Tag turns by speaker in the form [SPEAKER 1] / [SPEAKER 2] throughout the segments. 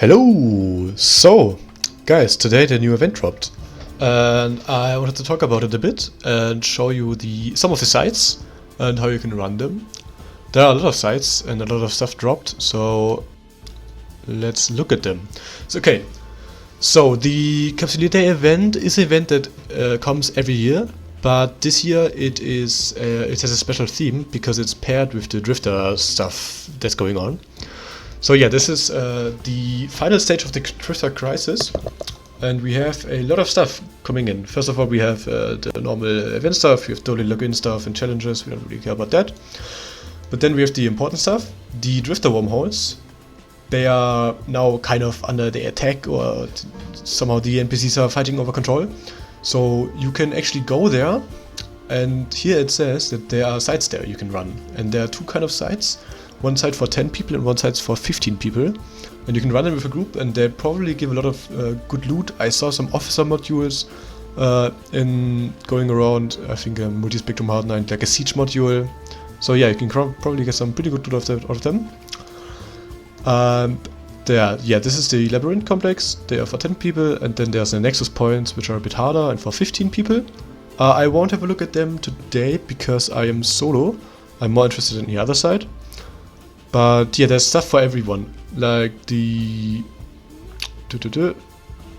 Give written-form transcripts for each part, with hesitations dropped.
[SPEAKER 1] Hello! So, guys, today the new event dropped, and I wanted to talk about it a bit and show you some of the sites and how you can run them. There are a lot of sites and a lot of stuff dropped, so let's look at them. So the Capsule Day event is an event that comes every year, but this year it has a special theme because it's paired with the Drifter stuff that's going on. So yeah, this is the final stage of the Drifter Crisis, and we have a lot of stuff coming in. First of all, we have the normal event stuff, we have daily login stuff and challenges, we don't really care about that. But then we have the important stuff, the Drifter wormholes. They are now kind of under the attack, or somehow the NPCs are fighting over control. So you can actually go there, and here it says that there are sites there you can run. And there are two kind of sites. One site for 10 people and one site for 15 people. And you can run them with a group, and they probably give a lot of good loot. I saw some officer modules in going around, I think a multi-spectrum hard 9, like a siege module. So yeah, you can probably get some pretty good loot out of them. This is the Labyrinth Complex. They are for 10 people, and then there's the Nexus Points, which are a bit harder and for 15 people. I won't have a look at them today because I am solo. I'm more interested in the other side. But yeah, there's stuff for everyone, like the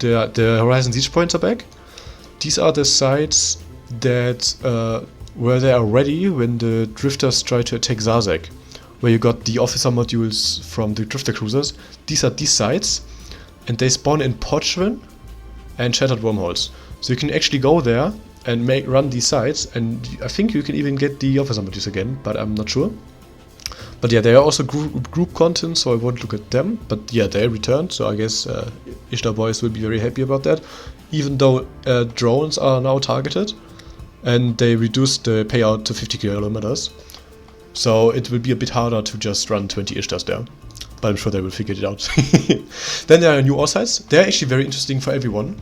[SPEAKER 1] Horizon Siege Points are back. These are the sites that were there already when the Drifters tried to attack Zarzek, where you got the officer modules from the Drifter cruisers. These are these sites, and they spawn in Podschwin and Shattered Wormholes. So you can actually go there and run these sites, and I think you can even get the officer modules again, but I'm not sure. But yeah, they are also group content, so I won't look at them. But yeah, they returned, so I guess Ishtar Boys will be very happy about that. Even though drones are now targeted, and they reduced the payout to 50 kilometers. So it will be a bit harder to just run 20 Ishtars there. But I'm sure they will figure it out. Then there are new ore sites. They're actually very interesting for everyone,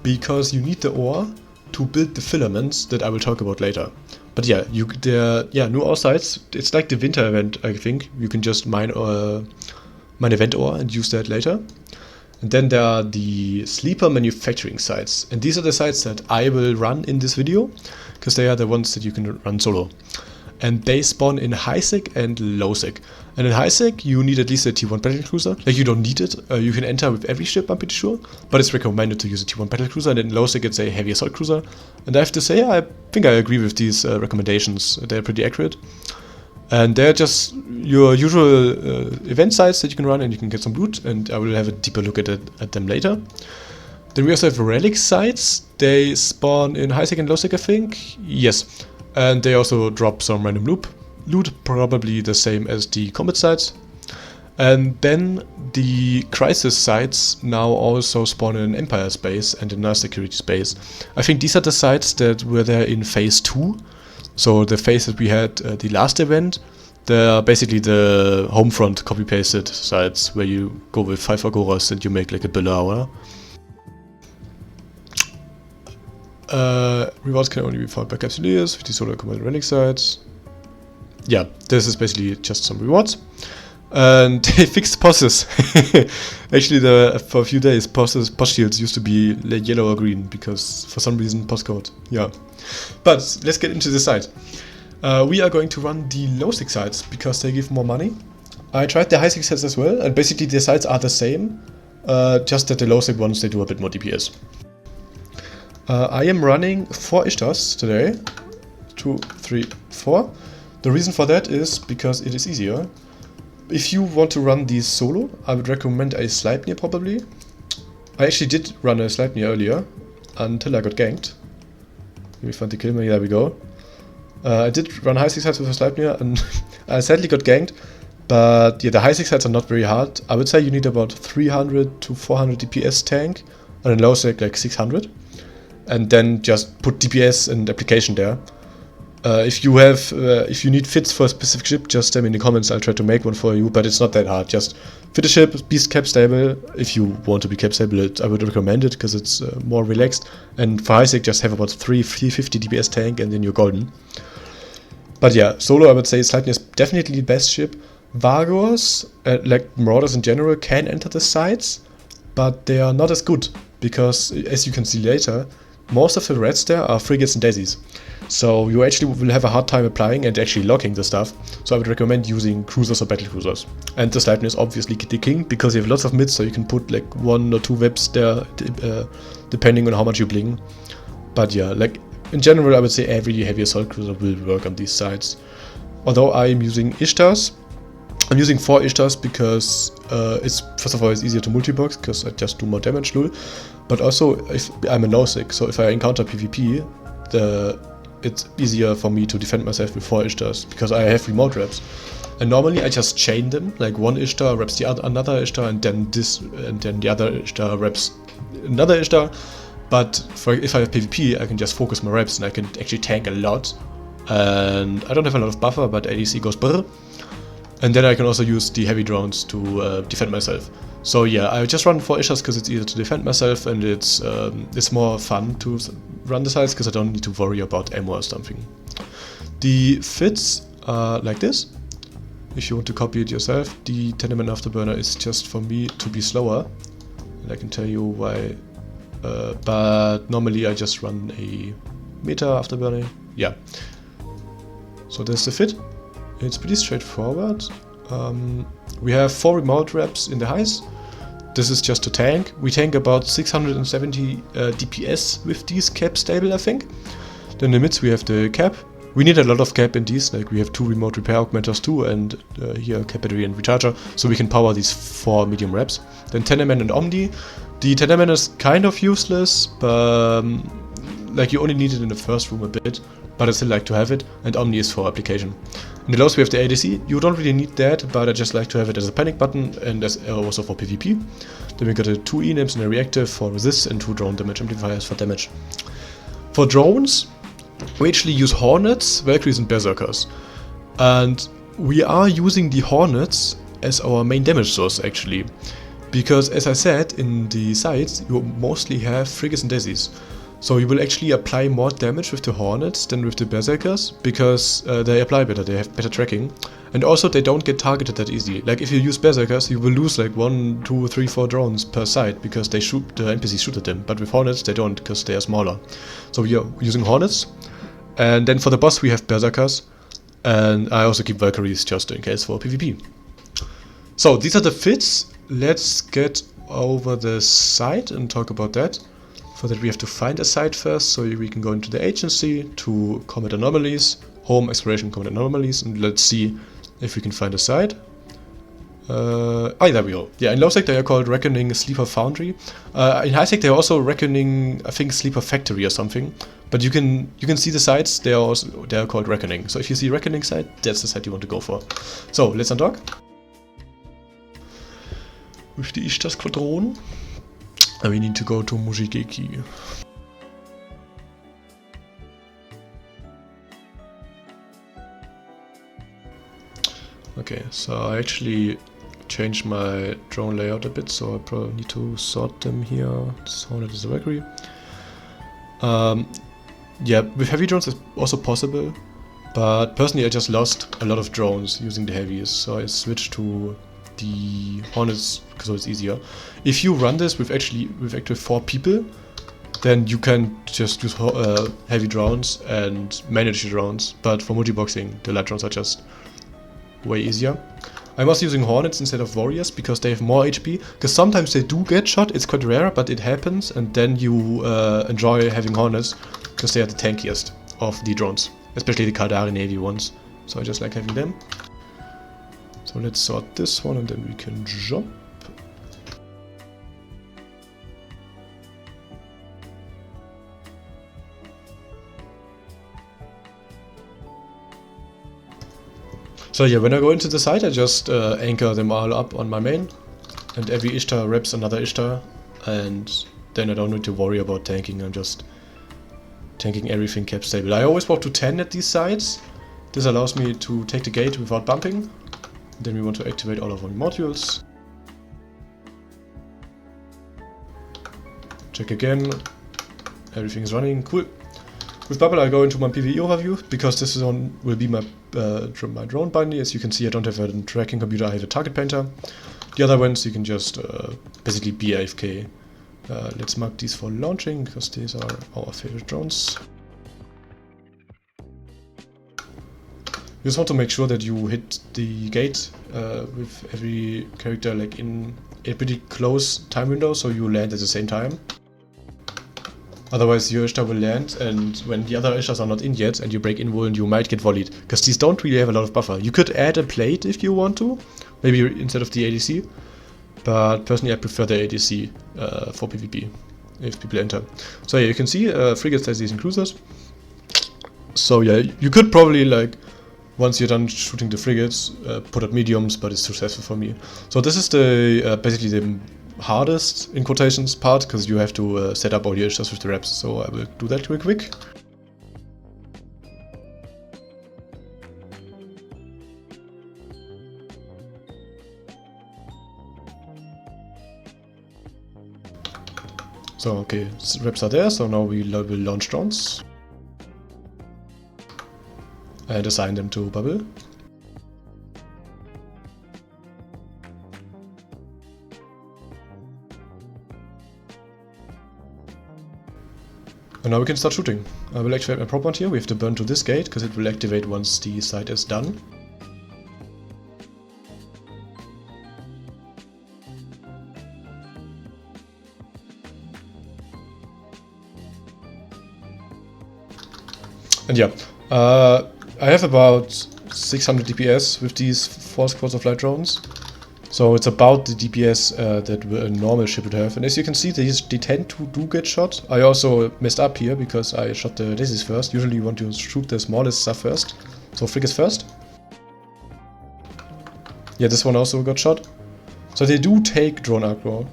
[SPEAKER 1] because you need the ore to build the filaments that I will talk about later. But yeah, new ore sites. It's like the winter event, I think. You can just mine event ore and use that later. And then there are the sleeper manufacturing sites. And these are the sites that I will run in this video, because they are the ones that you can run solo. And they spawn in high-sec and low-sec. And in high-sec, you need at least a T1 battlecruiser. Like, you don't need it. You can enter with every ship, I'm pretty sure. But it's recommended to use a T1 battlecruiser. And in low-sec, it's a heavy assault cruiser. And I have to say, I think I agree with these recommendations. They're pretty accurate. And they're just your usual event sites that you can run, and you can get some loot. And I will have a deeper look at them later. Then we also have relic sites. They spawn in high-sec and low-sec, I think. Yes. And they also drop some random loot, probably the same as the combat sites. And then the crisis sites now also spawn in Empire space and in Nice security space. I think these are the sites that were there in phase 2. So the phase that we had the last event. They're basically the Homefront copy-pasted sites where you go with 5 Agoras and you make like a bill hour. Rewards can only be found by Capsuleers with the solar command relic sites. Yeah, this is basically just some rewards. And they fixed posses. Actually, for a few days, post shields used to be like yellow or green because for some reason postcode. Yeah. But let's get into the site. We are going to run the low-sec sites because they give more money. I tried the high-sec sites as well, and basically the sites are the same, just that the low-sec ones, they do a bit more DPS. I am running 4 Ishtars today. 2, 3, 4. The reason for that is because it is easier. If you want to run these solo, I would recommend a Sleipnir probably. I actually did run a Sleipnir earlier, until I got ganked. Let me find the kill me, there we go. I did run high-sec sites with a Sleipnir, and I sadly got ganked. But yeah, the high-sec sites are not very hard. I would say you need about 300 to 400 DPS tank, and in low-sec like 600. And then just put DPS and application there. If you need fits for a specific ship, just tell me in the comments. I'll try to make one for you, but it's not that hard. Just fit a ship, be cap stable. If you want to be cap stable, I would recommend it because it's more relaxed. And for high-sec, just have about 350 DPS tank, and then you're golden. But yeah, solo I would say Sleipnir is definitely the best ship. Vargors, like Marauders in general, can enter the sites, but they are not as good, because as you can see later, most of the reds there are frigates and daisies. So you actually will have a hard time applying and actually locking the stuff. So I would recommend using cruisers or battle cruisers. And the Sleipnir is obviously the king, because you have lots of mids, so you can put like 1 or 2 whips there, depending on how much you bling. But yeah, like in general, I would say every heavy assault cruiser will work on these sides. Although I'm using Ishtars. I'm using 4 Ishtars because it's, first of all, it's easier to multi-box, because I just do more damage, lol. But also, if I'm a no-sick, so if I encounter PvP, it's easier for me to defend myself with 4 Ishtars, because I have remote reps. And normally I just chain them, like one Ishtar reps the another Ishtar, and then the other Ishtar reps another Ishtar. But if I have PvP, I can just focus my reps, and I can actually tank a lot. And I don't have a lot of buffer, but ADC goes brr. And then I can also use the heavy drones to defend myself. So yeah, I just run 4 Ishtars because it's easier to defend myself, and it's more fun to run the sides because I don't need to worry about ammo or something. The fits are like this. If you want to copy it yourself, the Tenement Afterburner is just for me to be slower, and I can tell you why. But normally I just run a Meta Afterburner. Yeah. So there's the fit. It's pretty straightforward. We have 4 remote reps in the highs. This is just to tank. We tank about 670 DPS with these cap stable, I think. Then in the mids we have the cap. We need a lot of cap in these, like we have 2 remote repair augmenters too, and here cap battery and recharger, so we can power these 4 medium reps. Then Tenement and Omni. The Tenement is kind of useless, but like you only need it in the first room a bit, but I still like to have it, and Omni is for application. In the lows we have the ADC. You don't really need that, but I just like to have it as a panic button, and as also for PvP. Then we got a 2 E-Nips and a reactive for resist, and 2 drone damage amplifiers for damage. For drones, we actually use Hornets, Valkyries and Berserkers. And we are using the Hornets as our main damage source actually. Because as I said, in the sides you mostly have frigates and daisies. So you will actually apply more damage with the Hornets than with the Berserkers, because they apply better, they have better tracking. And also they don't get targeted that easy. Like if you use Berserkers, you will lose like 1, 2, 3, 4 drones per side, because they shoot, the NPCs shoot at them. But with Hornets they don't, because they are smaller. So we are using Hornets. And then for the boss we have Berserkers. And I also keep Valkyries just in case for PvP. So these are the fits. Let's get over the site and talk about that. For that we have to find a site first, so we can go into the agency to combat anomalies, home exploration combat anomalies, and let's see if we can find a site. There we go. Yeah, in low sec they are called Reckoning Sleeper Foundry. In high sec they are also Reckoning, I think, Sleeper Factory or something. But you can see the sites, they are called Reckoning. So if you see Reckoning site, that's the site you want to go for. So let's undock with the Ishtar Squadron. And we need to go to Mujigeki. Okay, so I actually changed my drone layout a bit, so I probably need to sort them here. This Hornet is a Valkyrie. Yeah, with heavy drones it's also possible, but personally I just lost a lot of drones using the heavies, so I switched to the Hornets because it's easier. If you run this with actually 4 people, then you can just use heavy drones and manage the drones, but for multi-boxing the light drones are just way easier. I'm also using Hornets instead of Warriors because they have more HP, because sometimes they do get shot, it's quite rare, but it happens, and then you enjoy having Hornets because they are the tankiest of the drones, especially the Kaldari Navy ones, so I just like having them. So let's sort this one and then we can jump. So yeah, when I go into the site, I just anchor them all up on my main, and every Ishtar reps another Ishtar, and then I don't need to worry about tanking, I'm just tanking everything cap stable. I always walk to 10 at these sites. This allows me to take the gate without bumping. Then we want to activate all of our modules. Check again, everything is running, cool. With Bubble, I go into my PvE overview, because this one will be my drone binary. As you can see, I don't have a tracking computer, I have a target painter. The other ones, you can just basically be AFK. Let's mark these for launching, because these are our favorite drones. You just want to make sure that you hit the gate with every character like in a pretty close time window, so you land at the same time. Otherwise your Ishtar will land, and when the other Ishtars are not in yet and you break in and you might get volleyed, because these don't really have a lot of buffer. You could add a plate if you want to, maybe instead of the ADC, but personally I prefer the ADC for PvP, if people enter. So yeah, you can see frigates has these cruisers. So yeah, you could probably like, once you're done shooting the frigates, put up mediums, but it's too stressful for me. So this is the basically the hardest, in quotations, part, because you have to set up all your Ishtars with the reps. So I will do that real quick. So okay, reps are there, so now we will launch drones. And assign them to Bubble. And now we can start shooting. I will activate my prop mount here. We have to burn to this gate, because it will activate once the site is done. And yeah, I have about 600 DPS with these 4 squads of light drones. So it's about the DPS that a normal ship would have. And as you can see, they tend to get shot. I also messed up here because I shot the daisies first. Usually you want to shoot the smallest stuff first. So frigates first. Yeah, this one also got shot. So they do take drone aggro.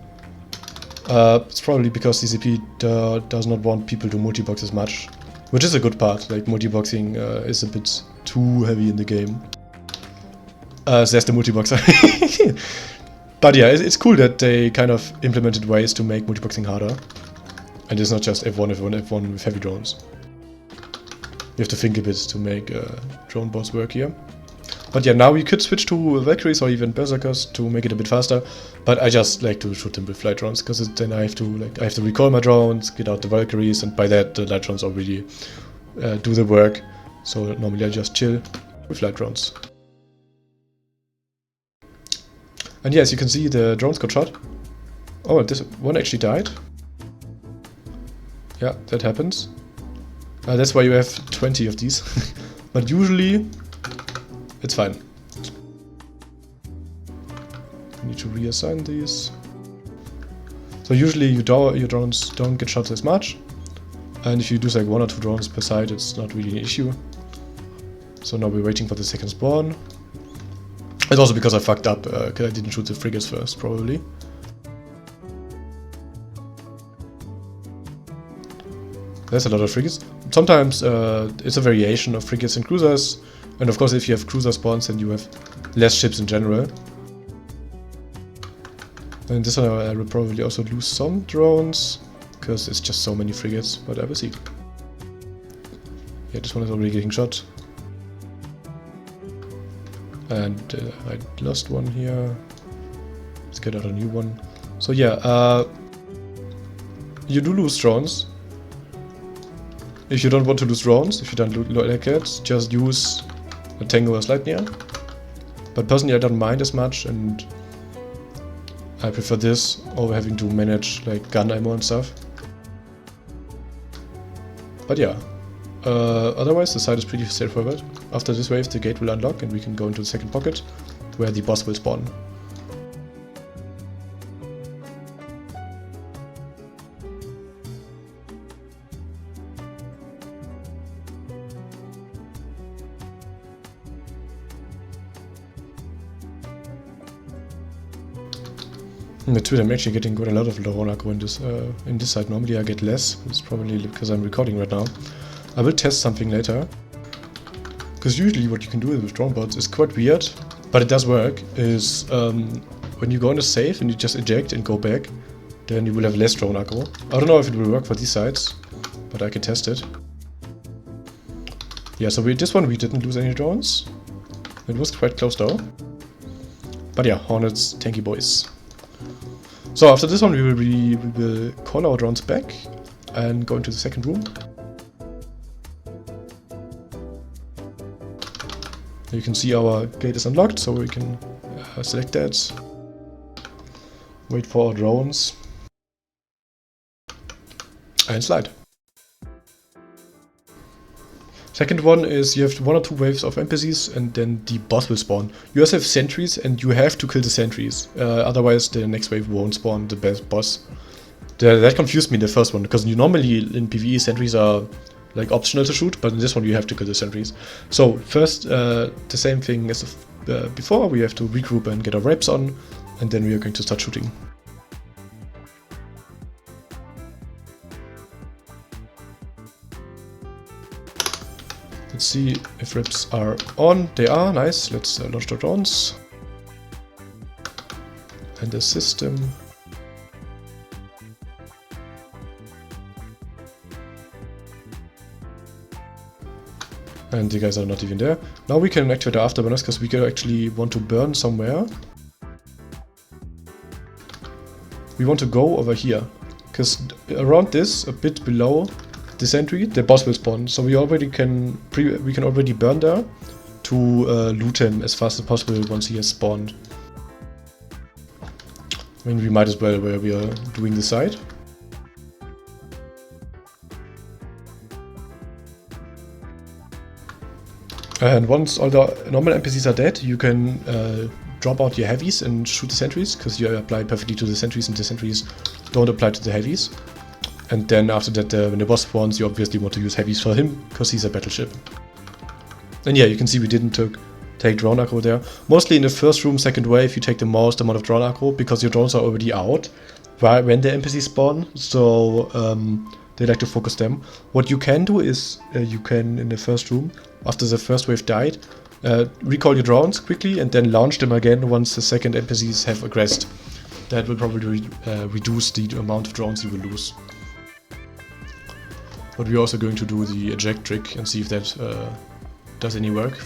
[SPEAKER 1] It's probably because CCP does not want people to multi-box as much. Which is a good part, like multi-boxing is a bit too heavy in the game. So there's the multi-boxer. But yeah, it's cool that they kind of implemented ways to make multi-boxing harder. And it's not just F1, F1, F1 with heavy drones. You have to think a bit to make drone bots work here. But yeah, now we could switch to Valkyries or even Berserkers to make it a bit faster. But I just like to shoot them with light drones, because then I have to recall my drones, get out the Valkyries, and by that the light drones already do the work. So normally I just chill with light drones. And yeah, as you can see, the drones got shot. Oh, this one actually died. Yeah, that happens. That's why you have 20 of these. But usually it's fine. You need to reassign these. So usually your drones don't get shot as much. And if you do like 1 or 2 drones per side, it's not really an issue. So now we're waiting for the second spawn. It's also because I fucked up, because I didn't shoot the frigates first, probably. There's a lot of frigates. Sometimes it's a variation of frigates and cruisers. And of course, if you have cruiser spawns, then you have less ships in general. And this one I will probably also lose some drones, because it's just so many frigates, but I will see. Yeah, this one is already getting shot. And I lost one here. Let's get out a new one. So yeah, you do lose drones. If you don't want to lose drones, if you don't like it, just use a Tango or Sleipnir. But personally I don't mind as much, and I prefer this over having to manage like gun ammo and stuff. But yeah, otherwise the site is pretty straightforward. After this wave the gate will unlock and we can go into the second pocket, where the boss will spawn. In the Twitter I'm actually getting quite a lot of drone aggro in this side. Normally I get less. It's probably because I'm recording right now. I will test something later. Because usually what you can do with drone bots is quite weird, but it does work, is when you go in a save and you just eject and go back, then you will have less drone aggro. I don't know if it will work for these sides, but I can test it. Yeah, so this one we didn't lose any drones. It was quite close though. But yeah, Hornets, tanky boys. So after this one we will call our drones back and go into the second room. You can see our gate is unlocked, so we can select that. Wait for our drones. And slide. Second one is you have 1 or 2 waves of NPCs and then the boss will spawn. You also have sentries and you have to kill the sentries. Otherwise the next wave won't spawn the best boss. That confused me in the first one, because normally in PvE sentries are like optional to shoot, but in this one you have to kill the sentries. So first the same thing as before, we have to regroup and get our reps on, and then we are going to start shooting. Let's see if reps are on. They are, nice. Let's launch the drones. And the system. And the guys are not even there. Now we can activate the afterburners, because we actually want to burn somewhere. We want to go over here, because around this, a bit below the sentry, the boss will spawn. So we already can already burn there to loot him as fast as possible once he has spawned. I mean, we might as well where we are doing the side. And once all the normal NPCs are dead, you can drop out your heavies and shoot the sentries, because you apply perfectly to the sentries and the sentries don't apply to the heavies. And then after that, when the boss spawns, you obviously want to use heavies for him, because he's a battleship. And yeah, you can see we didn't take drone aggro there. Mostly in the first room, second wave, you take the most amount of drone aggro, because your drones are already out when the NPCs spawn, so they like to focus them. What you can do is, you can, in the first room, after the first wave died, recall your drones quickly and then launch them again once the second NPCs have aggressed. That will probably reduce the amount of drones you will lose. But we're also going to do the eject trick and see if that does any work.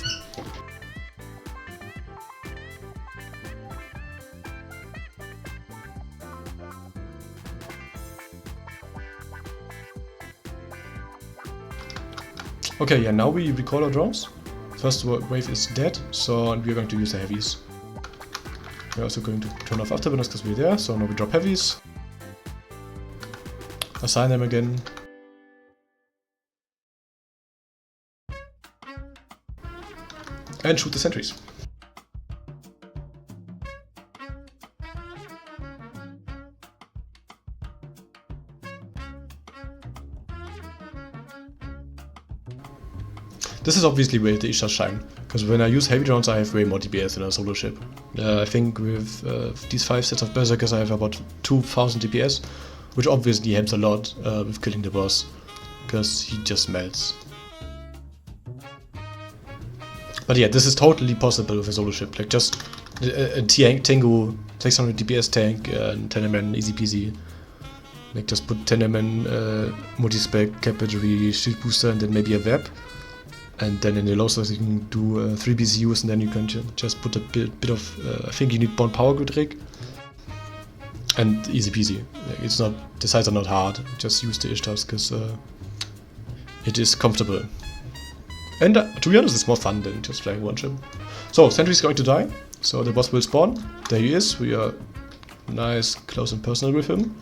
[SPEAKER 1] Okay, yeah, now we recall our drones. First wave is dead, so we're going to use the heavies. We're also going to turn off afterburners because we're there, so now we drop heavies. Assign them again. And shoot the sentries. This is obviously where the issues shine, because when I use heavy drones I have way more DPS than a solo ship. I think with these 5 sets of berserkers I have about 2000 DPS, which obviously helps a lot with killing the boss, because he just melts. But yeah, this is totally possible with a solo ship, like just a Tengu 600 DPS tank and 10mm easy peasy. Like just put 10mm multi-spec, cap battery, shield booster and then maybe a web. And then in the low slots you can do 3 BCUs and then you can just put a bit of, I think you need bound power grid rig. And easy peasy. It's not, the sides are not hard, just use the Ishtars because it is comfortable. And to be honest, it's more fun than just flying one ship. So, Sentry is going to die, so the boss will spawn. There he is, we are nice, close and personal with him.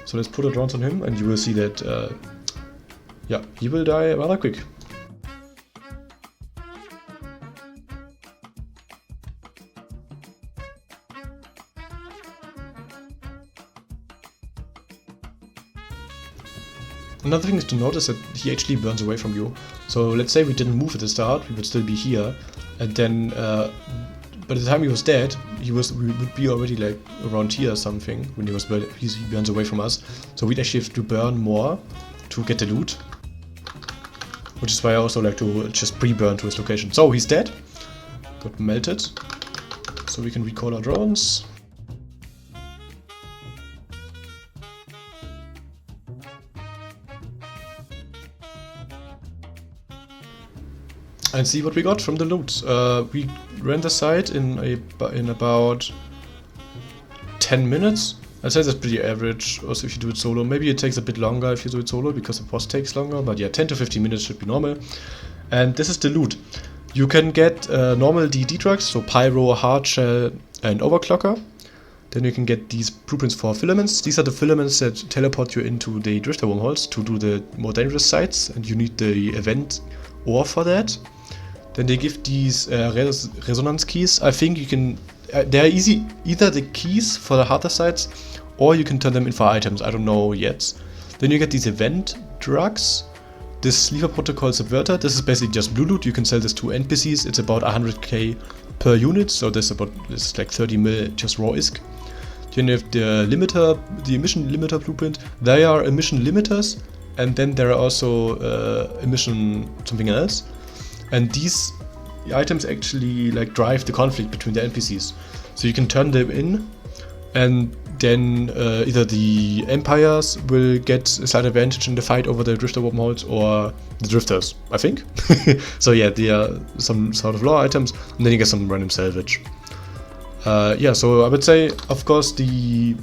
[SPEAKER 1] So let's put our drones on him and you will see that, yeah, he will die rather quick. Another thing is to notice that he actually burns away from you. So let's say we didn't move at the start, we would still be here, and then by the time he was dead, we would be already like around here or something when he burns away from us. So we'd actually have to burn more to get the loot, which is why I also like to just pre-burn to his location. So he's dead, got melted, so we can recall our drones. and see what we got from the loot. We ran the site in about 10 minutes. I'd say that's pretty average. Also, if you do it solo, maybe it takes a bit longer if you do it solo because the boss takes longer. But yeah, 10 to 15 minutes should be normal. And this is the loot. You can get normal DD drugs, so Pyro, Hard Shell, and Overclocker. Then you can get these blueprints for filaments. These are the filaments that teleport you into the drifter wormholes to do the more dangerous sites, and you need the event ore for that. Then they give these resonance keys. I think you can. They are either the keys for the harder sites, or you can turn them in for items. I don't know yet. Then you get these event drugs. This Sleeper Protocol Subverter. This is basically just blue loot. You can sell this to NPCs. It's about 100k per unit, so this is like 30 mil just raw ISK. Then you have the limiter, the emission limiter blueprint. They are emission limiters, and then there are also emission something else. And these items actually like drive the conflict between the NPCs. So you can turn them in, and then either the Empires will get a slight advantage in the fight over the Drifter wormholes, or the Drifters, I think. So yeah, they are some sort of lore items, and then you get some random salvage. Yeah, so I would say, of course, the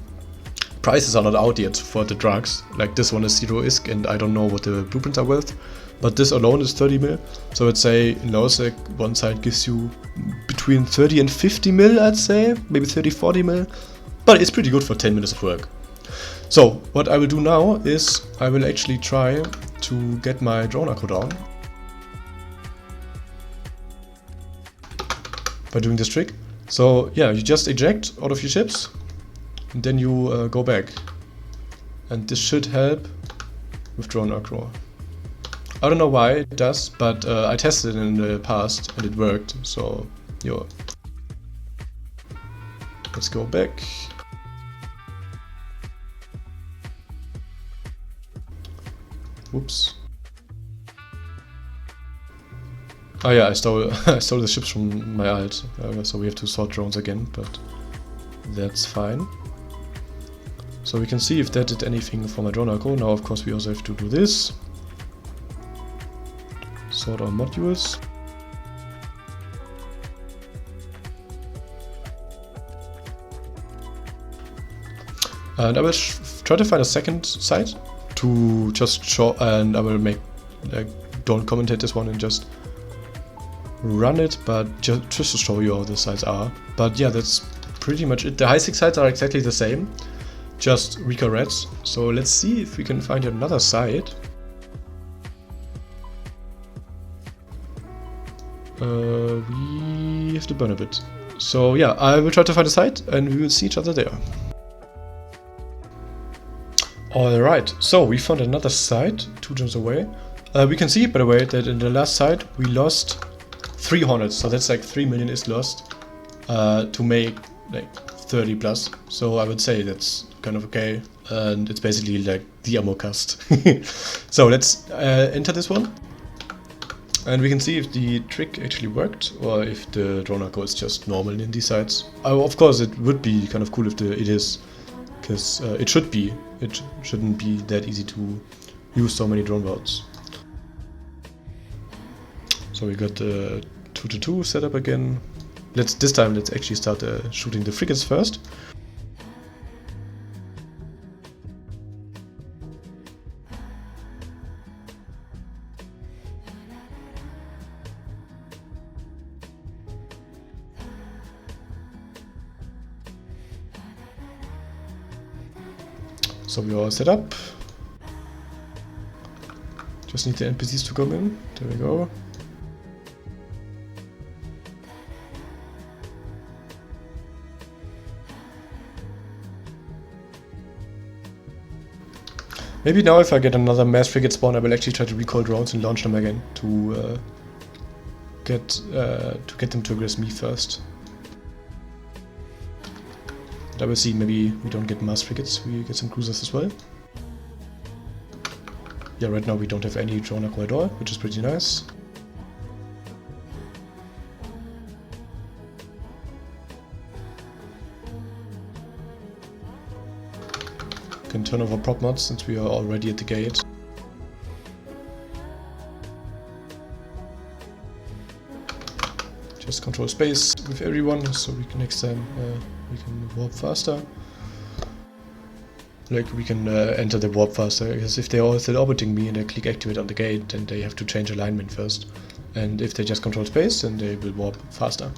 [SPEAKER 1] prices are not out yet for the drugs. Like this one is 0 ISK, and I don't know what the blueprints are worth. But this alone is 30 mil. So I'd say in Lowsec, one side gives you between 30 and 50 mil, I'd say. Maybe 30, 40 mil. But it's pretty good for 10 minutes of work. So what I will do now is I will actually try to get my drone acro down by doing this trick. So yeah, you just eject out of your ships, and then you go back. And this should help with drone acro. I don't know why it does, but I tested it in the past and it worked, so yo. Let's go back. Whoops. Oh yeah, I stole the ships from my alt, so we have to sort drones again, but that's fine. So we can see if that did anything for my drone acro. Now of course we also have to do this. Sort our modules. And I will try to find a second site to just show, and I will make, like, don't commentate this one and just run it, but just to show you how the sites are. But yeah, that's pretty much it. The high 6 sites are exactly the same, just weaker reds. So let's see if we can find another site. We have to burn a bit. So yeah, I will try to find a site and we will see each other there. Alright, so we found another site 2 jumps away. We can see, by the way, that in the last site we lost 3 Hornets, so that's like 3 million is lost to make like 30 plus. So I would say that's kind of okay, and it's basically like the ammo cost. So let's enter this one. And we can see if the trick actually worked, or if the drone acro is just normal in these sites. Of course, it would be kind of cool if it is, because it should be. It shouldn't be that easy to use so many drone routes. So we got the 2-2 set up again. This time let's actually start shooting the frigates first. So we are set up. Just need the NPCs to come in. There we go. Maybe now if I get another mass frigate spawn, I will actually try to recall drones and launch them again to get them to aggress me first. But I will see, maybe we don't get mass frigates, we get some cruisers as well. Yeah, right now we don't have any drone acro at all, which is pretty nice. Can turn over prop mods since we are already at the gate. just control space with everyone, so we can next time we can warp faster. Like we can enter the warp faster, because if they're all still orbiting me and I click activate on the gate, then they have to change alignment first. And if they just control space, then they will warp faster.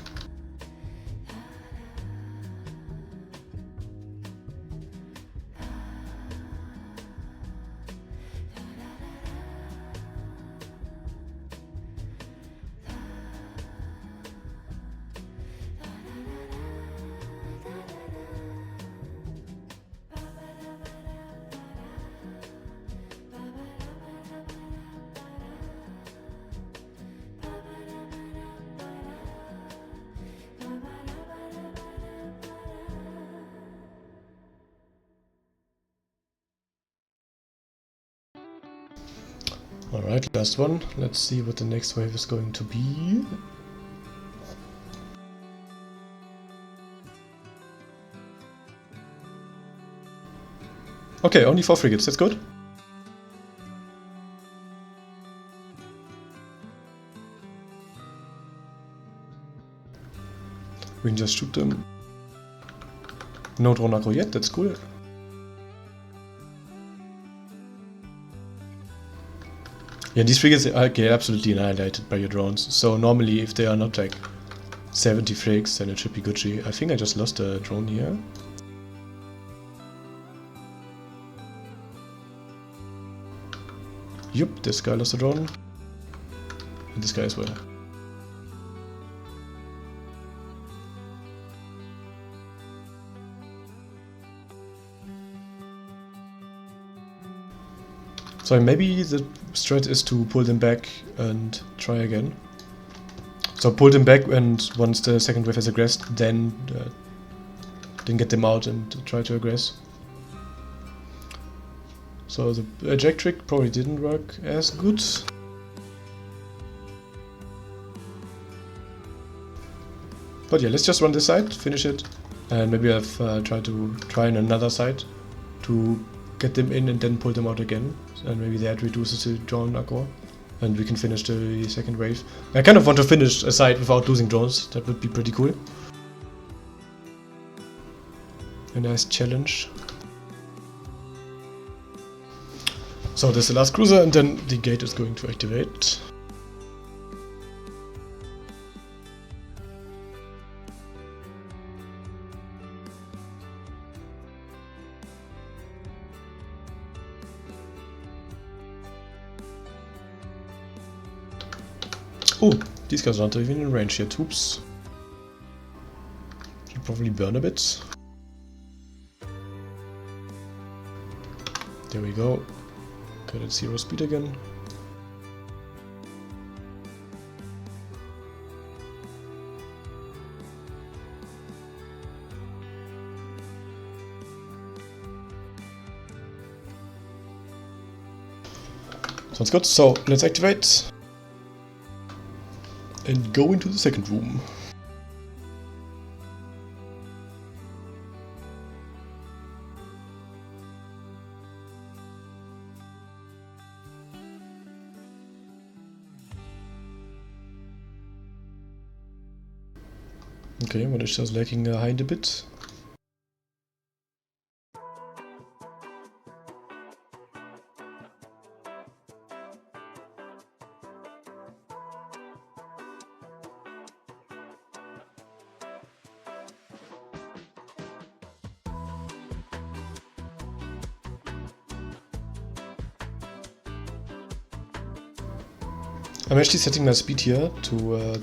[SPEAKER 1] Alright, last one. Let's see what the next wave is going to be. Okay, only 4 frigates, that's good. We can just shoot them. No drone aggro yet, that's cool. Yeah, these frigates get absolutely annihilated by your drones. So normally if they are not like 70 frigs, then it should be Gucci. I think I just lost a drone here. Yup, this guy lost a drone. And this guy as well. So maybe the strat is to pull them back and try again. So pull them back, and once the second wave has aggressed, then get them out and try to aggress. So the eject trick probably didn't work as good. But yeah, let's just run this side, finish it, and maybe I've try on another side to get them in and then pull them out again, and maybe that reduces the drone aggro, and we can finish the second wave. I kind of want to finish a side without losing drones, that would be pretty cool. A nice challenge. So this is the last cruiser, and then the gate is going to activate. Oh, these guys aren't even in range yet, oops. Should probably burn a bit. There we go. Got at 0 speed again. Sounds good, so let's activate. And go into the second room. Okay, but it's just lagging behind a bit. I'm actually setting my speed here to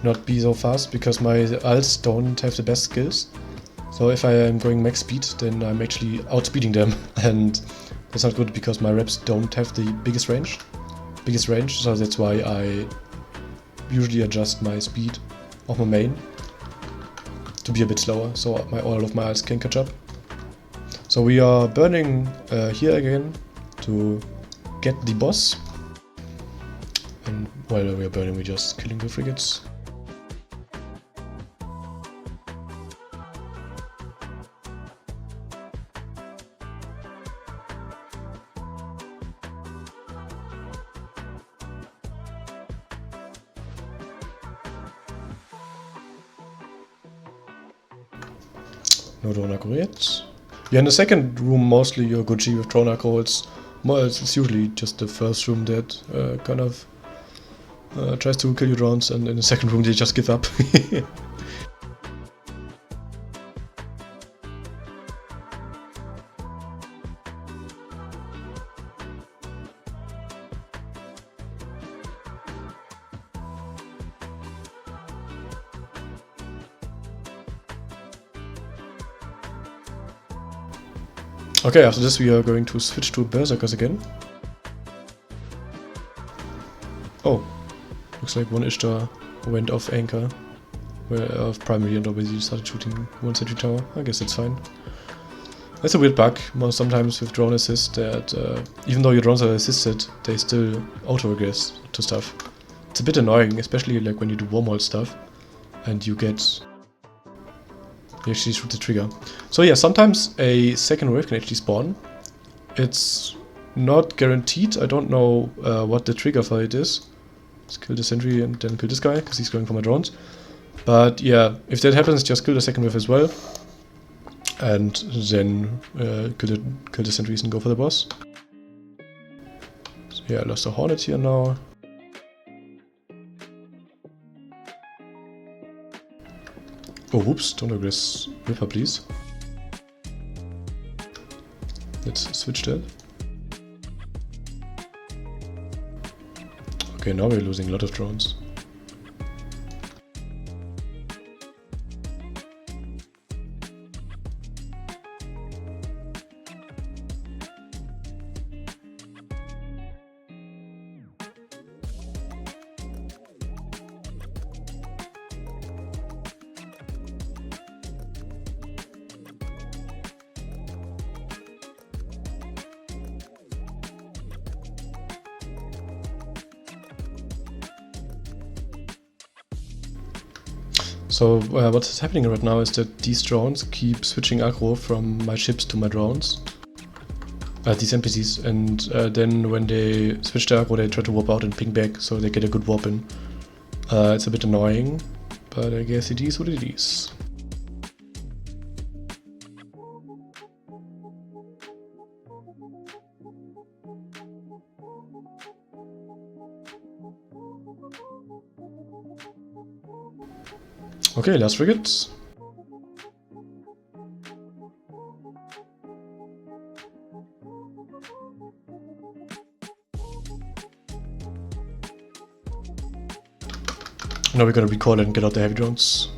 [SPEAKER 1] not be so fast, because my alts don't have the best skills. So if I am going max speed, then I'm actually outspeeding them, and that's not good because my reps don't have the biggest range. So that's why I usually adjust my speed of my main to be a bit slower, so all of my alts can catch up. So we are burning here again to get the boss. And while we are burning, we're just killing the frigates. No drone aggro yet. Yeah, in the second room, mostly you're Gucci with drone aggro. It's usually just the first room that kind of tries to kill your drones, and in the second room they just give up. Okay, after this we are going to switch to Berserkers again. Oh, looks like one Ishtar went off anchor, of primary, and obviously started shooting one sentry tower. I guess it's fine. That's a weird bug, sometimes with drone assist, that even though your drones are assisted, they still auto-regress to stuff. It's a bit annoying, especially like when you do wormhole stuff, and you actually shoot the trigger. So yeah, sometimes a second wave can actually spawn. It's not guaranteed. I don't know what the trigger for it is. Let's kill the sentry and then kill this guy, because he's going for my drones. But yeah, if that happens, just kill the second wave as well. And then kill the sentries and go for the boss. So yeah, I lost a hornet here now. Oh, whoops, don't regress Ripper, please. Let's switch that. Okay, now we're losing a lot of drones. So what's happening right now is that these drones keep switching aggro from my ships to my drones. These NPCs, and then when they switch the aggro they try to warp out and ping back, so they get a good warp in. It's a bit annoying, but I guess it is what it is. Okay, last frigate. Now we're gonna recall and get out the heavy drones.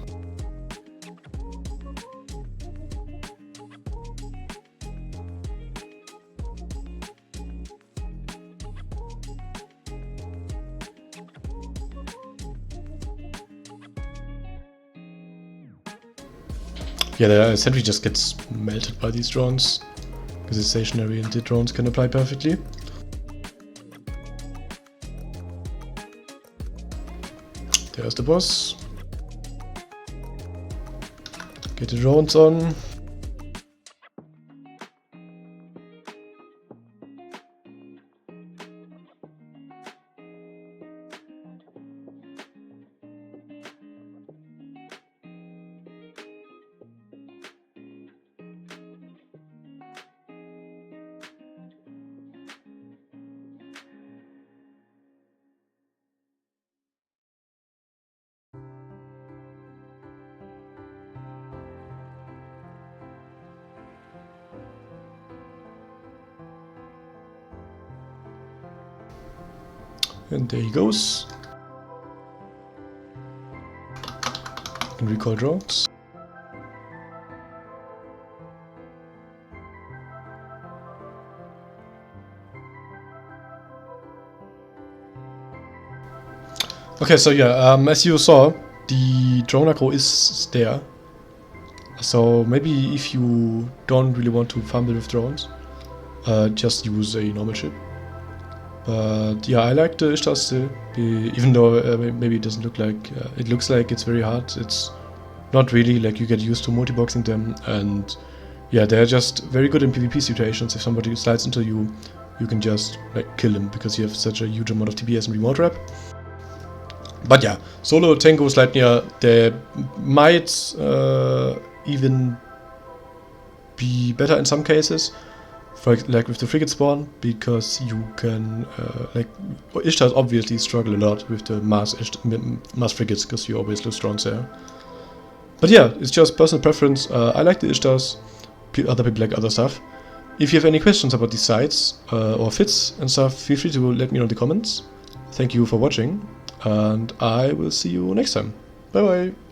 [SPEAKER 1] Yeah, the sentry just gets melted by these drones, because it's stationary and the drones can apply perfectly. There's the boss. Get the drones on. And there he goes. And recall drones. Okay, so yeah, as you saw, the drone aggro is there. So maybe if you don't really want to fumble with drones, just use a normal ship. But yeah, I like the Ishtar still, even though maybe it doesn't look like, it looks like it's very hard. It's not really, like you get used to multi-boxing them, and yeah, they're just very good in PvP situations. If somebody slides into you, you can just like kill them because you have such a huge amount of TPS and remote rep. But yeah, solo Tango Sleipnir, they might even be better in some cases, like with the frigate spawn, because you can like Ishtars obviously struggle a lot with the mass frigates because you always lose drones there. But yeah, it's just personal preference. I like the Ishtars. Other people like other stuff. If you have any questions about these sites or fits and stuff, feel free to let me know in the comments. Thank you for watching, and I will see you next time. Bye bye.